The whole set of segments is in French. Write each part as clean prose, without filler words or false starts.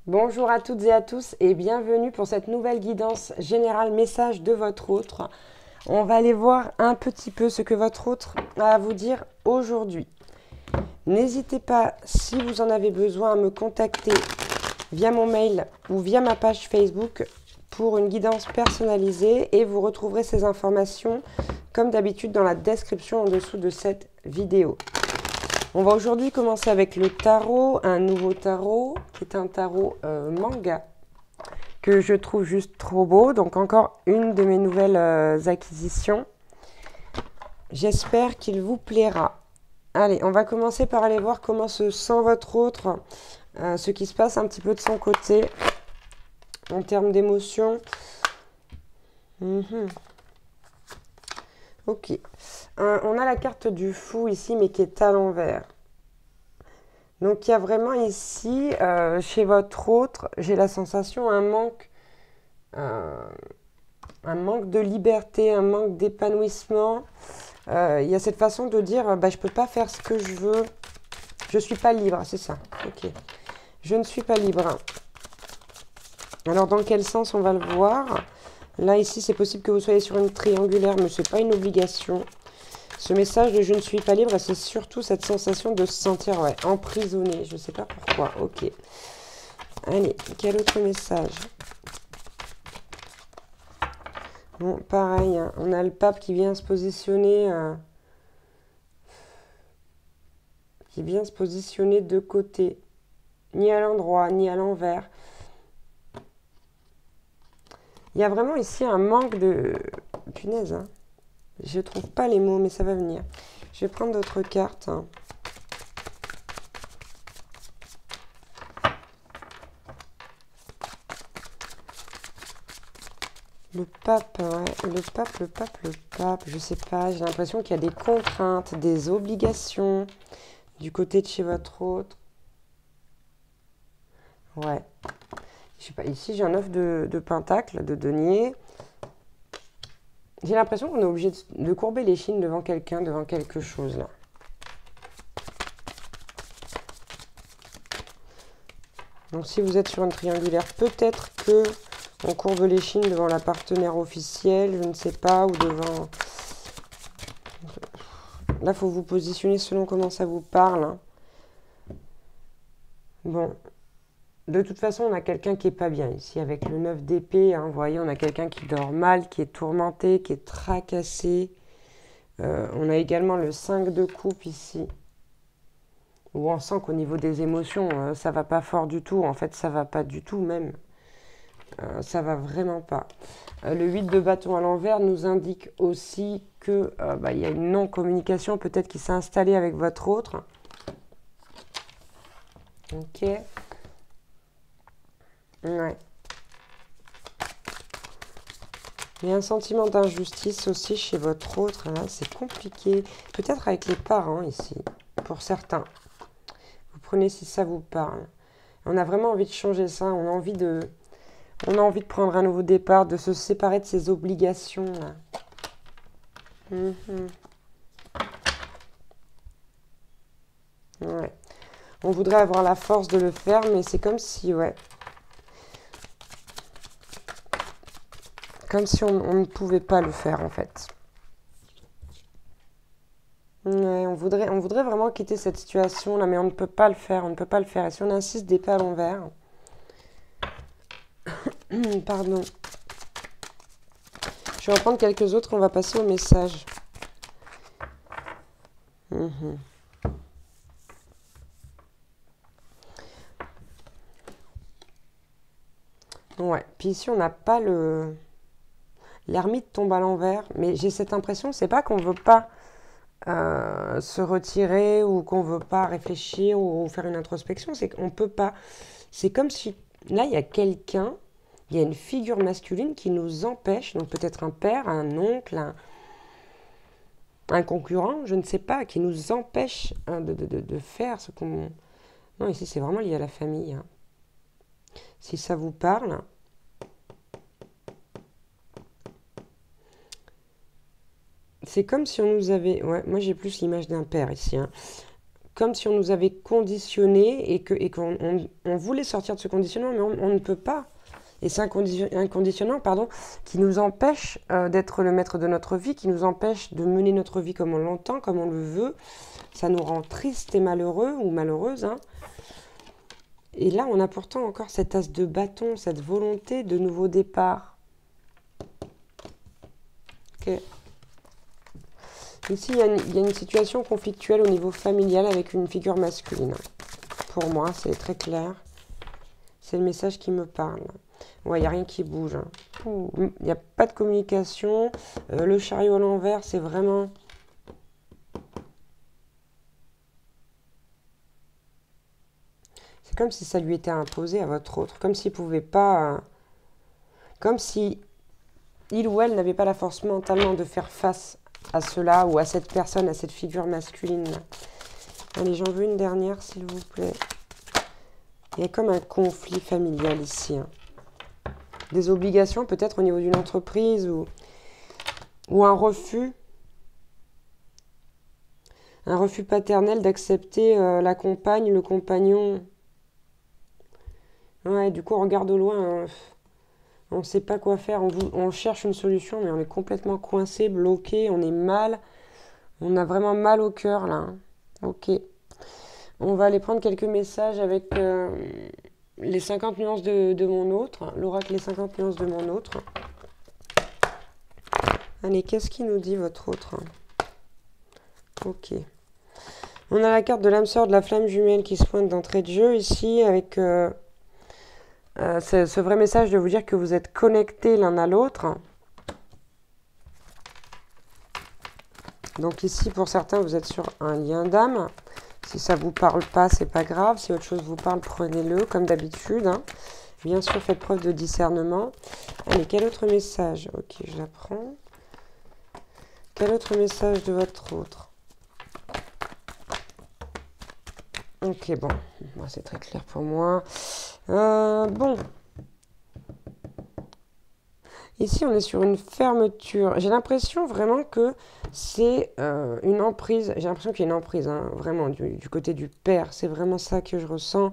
Bonjour à toutes et à tous et bienvenue pour cette nouvelle guidance générale message de votre autre. On va aller voir un petit peu ce que votre autre a à vous dire aujourd'hui. N'hésitez pas, si vous en avez besoin, à me contacter via mon mail ou via ma page Facebook pour une guidance personnalisée et vous retrouverez ces informations comme d'habitude dans la description en dessous de cette vidéo. On va aujourd'hui commencer avec le tarot, un nouveau tarot qui est un tarot manga que je trouve juste trop beau. Donc encore une de mes nouvelles acquisitions. J'espère qu'il vous plaira. Allez, on va commencer par aller voir comment se sent votre autre, ce qui se passe un petit peu de son côté en termes d'émotions. Ok. On a la carte du fou ici, mais qui est à l'envers. Donc il y a vraiment ici, chez votre autre, j'ai la sensation un manque de liberté, un manque d'épanouissement. Il y a cette façon de dire, je ne peux pas faire ce que je veux, je ne suis pas libre, c'est ça. Ok. Je ne suis pas libre. Alors dans quel sens on va le voir? Là ici c'est possible que vous soyez sur une triangulaire, mais ce n'est pas une obligation. Ce message de je ne suis pas libre, c'est surtout cette sensation de se sentir emprisonné. Je ne sais pas pourquoi. Ok. Allez, quel autre message? Bon, pareil, hein, on a le pape qui vient se positionner, de côté, ni à l'endroit, ni à l'envers. Il y a vraiment ici un manque de... Punaise, hein. Je ne trouve pas les mots, mais ça va venir. Je vais prendre d'autres cartes. Hein. Le pape, ouais. Le pape. Je sais pas, j'ai l'impression qu'il y a des contraintes, des obligations du côté de chez votre autre. Ouais. Je sais pas, ici j'ai un œuf de pentacle, de denier. J'ai l'impression qu'on est obligé de courber les chines devant quelqu'un, devant quelque chose là. Donc si vous êtes sur une triangulaire, peut-être que on courbe les chines devant la partenaire officielle, je ne sais pas, ou devant... Là, il faut vous positionner selon comment ça vous parle. Hein. Bon. De toute façon, on a quelqu'un qui est pas bien ici, avec le 9 d'épée. Hein, vous voyez, on a quelqu'un qui dort mal, qui est tourmenté, qui est tracassé. On a également le 5 de coupe ici. Où on sent qu'au niveau des émotions, ça va pas fort du tout. En fait, ça va pas du tout même. Ça va vraiment pas. Le 8 de bâton à l'envers nous indique aussi que y a une non-communication peut-être qui s'est installée avec votre autre. Ok. Ouais. Il y a un sentiment d'injustice aussi chez votre autre. Là, c'est compliqué. Peut-être avec les parents ici, pour certains. Vous prenez si ça vous parle. On a vraiment envie de changer ça. On a envie de prendre un nouveau départ, de se séparer de ses obligations. Là. Ouais. On voudrait avoir la force de le faire, mais c'est comme si, comme si on ne pouvait pas le faire, en fait. Ouais, on voudrait vraiment quitter cette situation-là, mais on ne peut pas le faire, on ne peut pas le faire. Et si on insiste des pas à l'envers... Pardon. Je vais en prendre quelques autres, on va passer au message. Ouais, puis ici on n'a pas le... L'ermite tombe à l'envers, mais j'ai cette impression, c'est pas qu'on veut pas se retirer ou qu'on veut pas réfléchir ou faire une introspection, c'est qu'on peut pas. C'est comme si, là, il y a quelqu'un, il y a une figure masculine qui nous empêche, donc peut-être un père, un oncle, un concurrent, je ne sais pas, qui nous empêche de faire ce qu'on... Non, ici, c'est vraiment lié à la famille. Hein. Si ça vous parle... C'est comme si on nous avait... Ouais, moi j'ai plus l'image d'un père ici. Hein. comme si on nous avait conditionné et qu'on voulait sortir de ce conditionnement, mais on ne peut pas. Et c'est un conditionnement, pardon, qui nous empêche d'être le maître de notre vie, qui nous empêche de mener notre vie comme on l'entend, comme on le veut. Ça nous rend triste et malheureux ou malheureuse, hein. Et là, on a pourtant encore cet as de bâton, cette volonté de nouveau départ. Ok. Ici, il y a une situation conflictuelle au niveau familial avec une figure masculine. Pour moi, c'est très clair. C'est le message qui me parle. Ouais, il n'y a rien qui bouge, hein. Il n'y a pas de communication. Le chariot à l'envers, c'est vraiment... C'est comme si ça lui était imposé à votre autre. Comme s'il ne pouvait pas... Comme si il ou elle n'avait pas la force mentalement de faire face à cela ou à cette personne, à cette figure masculine. Allez, j'en veux une dernière, s'il vous plaît. Il y a comme un conflit familial ici, hein. Des obligations peut-être au niveau d'une entreprise ou un refus. Un refus paternel d'accepter la compagne, le compagnon. Ouais, du coup, on regarde au loin, hein. On ne sait pas quoi faire, on cherche une solution, mais on est complètement coincé, bloqué, on est mal. On a vraiment mal au cœur, là, hein. Ok. On va aller prendre quelques messages avec les 50 nuances de mon autre. L'oracle les 50 nuances de mon autre. Allez, qu'est-ce qu'il nous dit, votre autre? Ok. On a la carte de l'âme sœur de la flamme jumelle qui se pointe d'entrée de jeu ici, avec... ce vrai message de vous dire que vous êtes connectés l'un à l'autre. Donc ici, pour certains, vous êtes sur un lien d'âme. Si ça ne vous parle pas, c'est pas grave. Si autre chose vous parle, prenez-le comme d'habitude, hein. Bien sûr, faites preuve de discernement. Allez, quel autre message? Ok, je la prends. Quel autre message de votre autre? Ok, bon. Moi, c'est très clair pour moi. Bon. Ici, on est sur une fermeture. J'ai l'impression vraiment que c'est une emprise. J'ai l'impression qu'il y a une emprise, hein, vraiment, du côté du père. C'est vraiment ça que je ressens.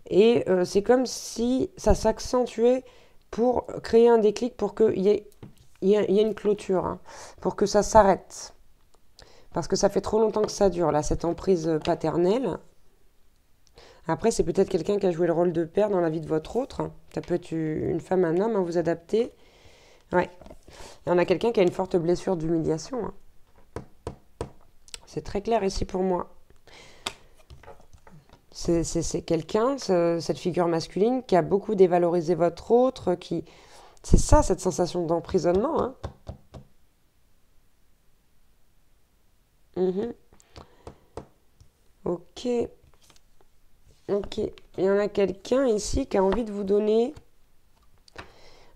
Et c'est comme si ça s'accentuait pour créer un déclic, pour qu'il y ait une clôture, hein, pour que ça s'arrête. Parce que ça fait trop longtemps que ça dure, là, cette emprise paternelle. Après, c'est peut-être quelqu'un qui a joué le rôle de père dans la vie de votre autre. Ça peut être une femme, un homme, hein, vous adaptez. Ouais. Et on a quelqu'un qui a une forte blessure d'humiliation, hein. C'est très clair ici pour moi. C'est quelqu'un, cette figure masculine, qui a beaucoup dévalorisé votre autre, qui... C'est ça, cette sensation d'emprisonnement, hein. Ok. Ok. Il y en a quelqu'un ici qui a envie de vous donner...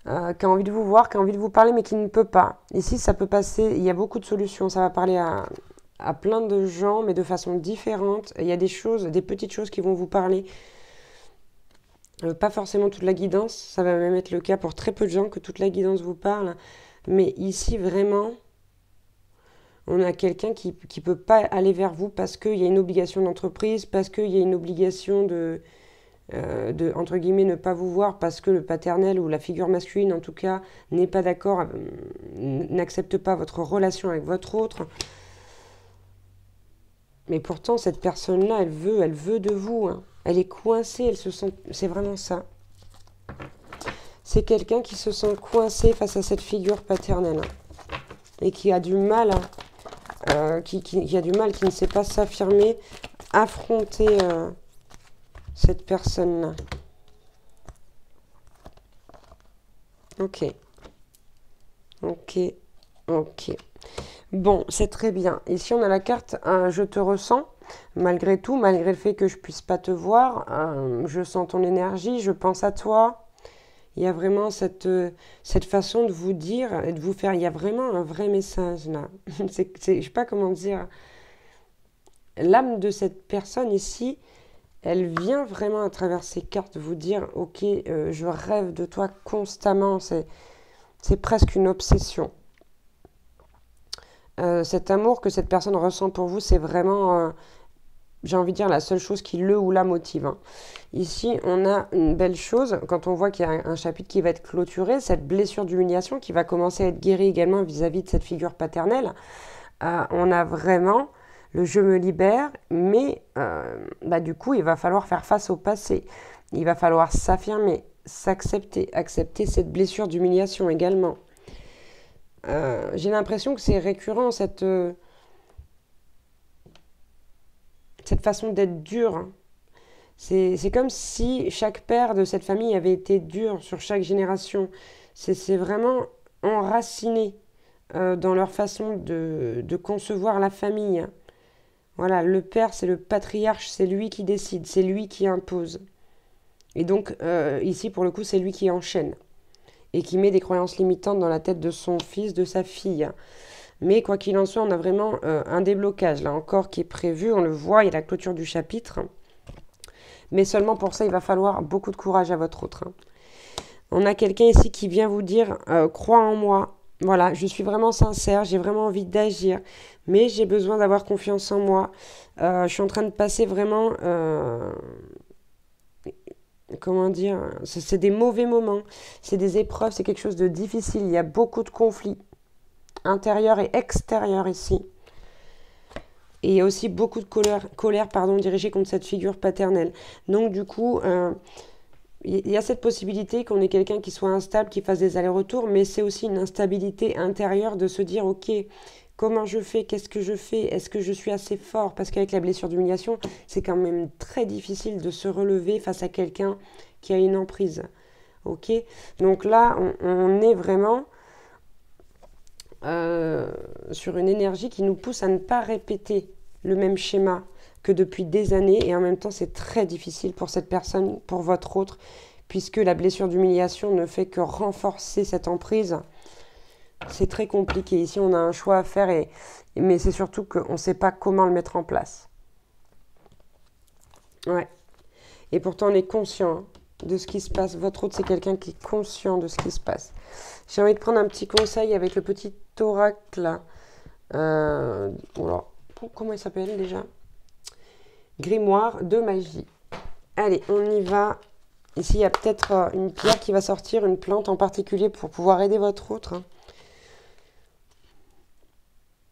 qui a envie de vous voir, qui a envie de vous parler, mais qui ne peut pas. Ici, ça peut passer, il y a beaucoup de solutions, ça va parler à plein de gens, mais de façon différente. Il y a des choses, des petites choses qui vont vous parler. Pas forcément toute la guidance, ça va même être le cas pour très peu de gens que toute la guidance vous parle. Mais ici, vraiment, on a quelqu'un qui ne peut pas aller vers vous parce qu'il y a une obligation d'entreprise, parce qu'il y a une obligation de, entre guillemets, ne pas vous voir parce que le paternel ou la figure masculine, en tout cas, n'est pas d'accord, n'accepte pas votre relation avec votre autre. Mais pourtant, cette personne-là, elle veut de vous, hein. Elle est coincée, elle se sent... C'est vraiment ça. C'est quelqu'un qui se sent coincé face à cette figure paternelle, hein, et qui a du mal, hein, qui a du mal, qui ne sait pas s'affirmer, affronter cette personne-là. Ok. Ok. Ok. Bon, c'est très bien. Ici, on a la carte « Je te ressens ». Malgré tout, malgré le fait que je ne puisse pas te voir, je sens ton énergie, je pense à toi. Il y a vraiment cette façon de vous dire et de vous faire... Il y a vraiment un vrai message là. Je ne sais pas comment dire. L'âme de cette personne ici, elle vient vraiment à travers ces cartes vous dire « Ok, je rêve de toi constamment ». C'est presque une obsession. Cet amour que cette personne ressent pour vous, c'est vraiment j'ai envie de dire, la seule chose qui le ou la motive, hein. Ici, on a une belle chose, quand on voit qu'il y a un chapitre qui va être clôturé, cette blessure d'humiliation qui va commencer à être guérie également vis-à-vis de cette figure paternelle. On a vraiment le je me libère, mais du coup, il va falloir faire face au passé. Il va falloir s'affirmer, s'accepter, accepter cette blessure d'humiliation également. J'ai l'impression que c'est récurrent, cette façon d'être dur, hein. C'est comme si chaque père de cette famille avait été dur sur chaque génération. C'est vraiment enraciné dans leur façon de concevoir la famille. Voilà, le père, c'est le patriarche, c'est lui qui décide, c'est lui qui impose. Et donc, ici, pour le coup, c'est lui qui enchaîne et qui met des croyances limitantes dans la tête de son fils, de sa fille. Mais quoi qu'il en soit, on a vraiment un déblocage, là encore, qui est prévu. On le voit, il y a la clôture du chapitre. Mais seulement pour ça, il va falloir beaucoup de courage à votre autre, hein. On a quelqu'un ici qui vient vous dire « Crois en moi ». Voilà, je suis vraiment sincère, j'ai vraiment envie d'agir, mais j'ai besoin d'avoir confiance en moi. Je suis en train de passer vraiment... comment dire, c'est des mauvais moments, c'est des épreuves, c'est quelque chose de difficile. Il y a beaucoup de conflits intérieurs et extérieurs ici. Et il y a aussi beaucoup de colère dirigée contre cette figure paternelle. Donc du coup, il y a cette possibilité qu'on ait quelqu'un qui soit instable, qui fasse des allers-retours, mais c'est aussi une instabilité intérieure de se dire, ok, comment je fais, qu'est-ce que je fais, est-ce que je suis assez fort? Parce qu'avec la blessure d'humiliation, c'est quand même très difficile de se relever face à quelqu'un qui a une emprise. Ok? Donc là, on est vraiment sur une énergie qui nous pousse à ne pas répéter le même schéma que depuis des années, et en même temps c'est très difficile pour cette personne, pour votre autre, puisque la blessure d'humiliation ne fait que renforcer cette emprise. C'est très compliqué. Ici on a un choix à faire, mais c'est surtout qu'on ne sait pas comment le mettre en place. Ouais. Et pourtant on est conscient de ce qui se passe. Votre autre, c'est quelqu'un qui est conscient de ce qui se passe. J'ai envie de prendre un petit conseil avec le petit oracle là. Comment il s'appelle déjà? Grimoire de magie. Allez, on y va. Ici, il y a peut-être une pierre qui va sortir, une plante en particulier pour pouvoir aider votre autre, hein.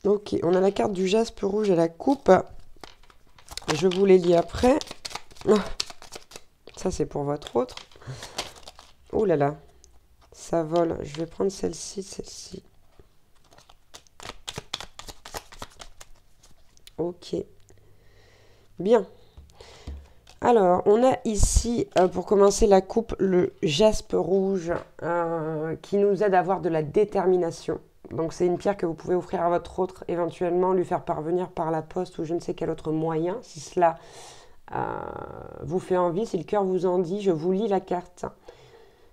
Ok, on a la carte du jaspe rouge et la coupe. Je vous les lis après. Ça, c'est pour votre autre. Oh là là, ça vole. Je vais prendre celle-ci, celle-ci. Ok. Bien. Alors, on a ici, pour commencer la coupe, le jaspe rouge qui nous aide à avoir de la détermination. Donc, c'est une pierre que vous pouvez offrir à votre autre, éventuellement lui faire parvenir par la poste ou je ne sais quel autre moyen, si cela vous fait envie, si le cœur vous en dit. Je vous lis la carte.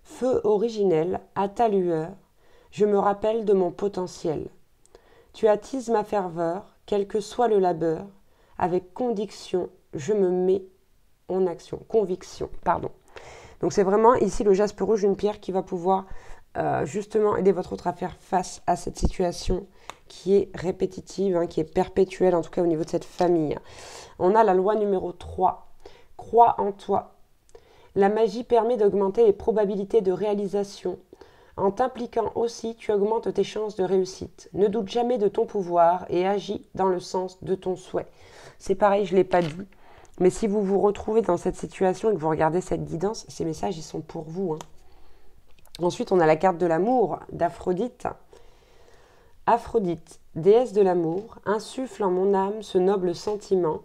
Feu originel, à ta lueur, je me rappelle de mon potentiel. Tu attises ma ferveur, quel que soit le labeur, avec conviction, je me mets en action. Conviction, pardon. Donc c'est vraiment ici le jaspe rouge, une pierre qui va pouvoir justement aider votre autre à faire face à cette situation qui est répétitive, hein, qui est perpétuelle, en tout cas au niveau de cette famille. On a la loi numéro 3. Crois en toi. La magie permet d'augmenter les probabilités de réalisation. En t'impliquant aussi, tu augmentes tes chances de réussite. Ne doute jamais de ton pouvoir et agis dans le sens de ton souhait. C'est pareil, je ne l'ai pas dit, mais si vous vous retrouvez dans cette situation et que vous regardez cette guidance, ces messages, ils sont pour vous, hein. Ensuite, on a la carte de l'amour d'Aphrodite. Aphrodite, déesse de l'amour, insuffle en mon âme ce noble sentiment,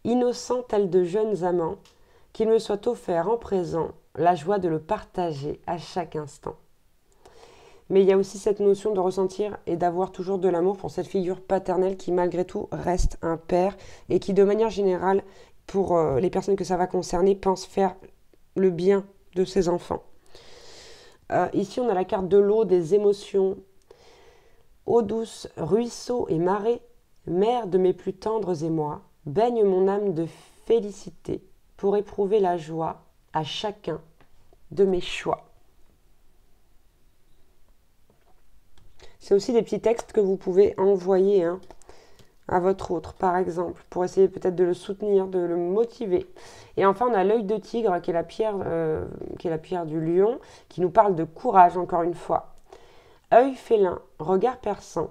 innocent tel de jeunes amants, qu'il me soit offert en présent la joie de le partager à chaque instant. Mais il y a aussi cette notion de ressentir et d'avoir toujours de l'amour pour cette figure paternelle qui malgré tout reste un père et qui de manière générale, pour les personnes que ça va concerner, pense faire le bien de ses enfants. Ici on a la carte de l'eau, des émotions. Eau douce, ruisseau et marée, mère de mes plus tendres émois, baigne mon âme de félicité pour éprouver la joie à chacun de mes choix. C'est aussi des petits textes que vous pouvez envoyer, hein, à votre autre, par exemple, pour essayer peut-être de le soutenir, de le motiver. Et enfin, on a l'œil de tigre, qui est la pierre du lion, qui nous parle de courage, encore une fois. Œil félin, regard perçant,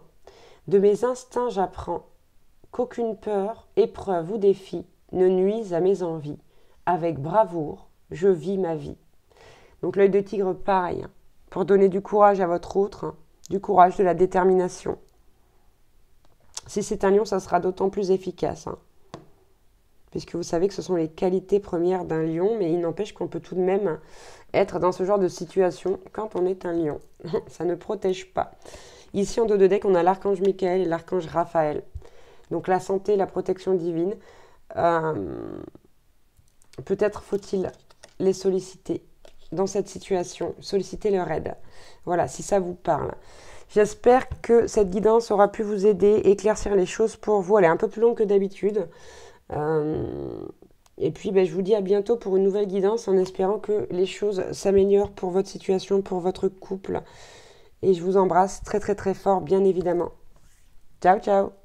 de mes instincts j'apprends qu'aucune peur, épreuve ou défi ne nuise à mes envies. Avec bravoure, je vis ma vie. Donc l'œil de tigre, pareil, pour donner du courage à votre autre, du courage, de la détermination. Si c'est un lion, ça sera d'autant plus efficace, puisque vous savez que ce sont les qualités premières d'un lion, mais il n'empêche qu'on peut tout de même être dans ce genre de situation quand on est un lion. Ça ne protège pas. Ici, en dos de deck, on a l'archange Michael et l'archange Raphaël. Donc la santé, la protection divine. Peut-être faut-il les solliciter dans cette situation, solliciter leur aide. Voilà, si ça vous parle. J'espère que cette guidance aura pu vous aider, éclaircir les choses pour vous. Elle est un peu plus longue que d'habitude. Et puis, je vous dis à bientôt pour une nouvelle guidance en espérant que les choses s'améliorent pour votre situation, pour votre couple. Et je vous embrasse très très très fort, bien évidemment. Ciao, ciao!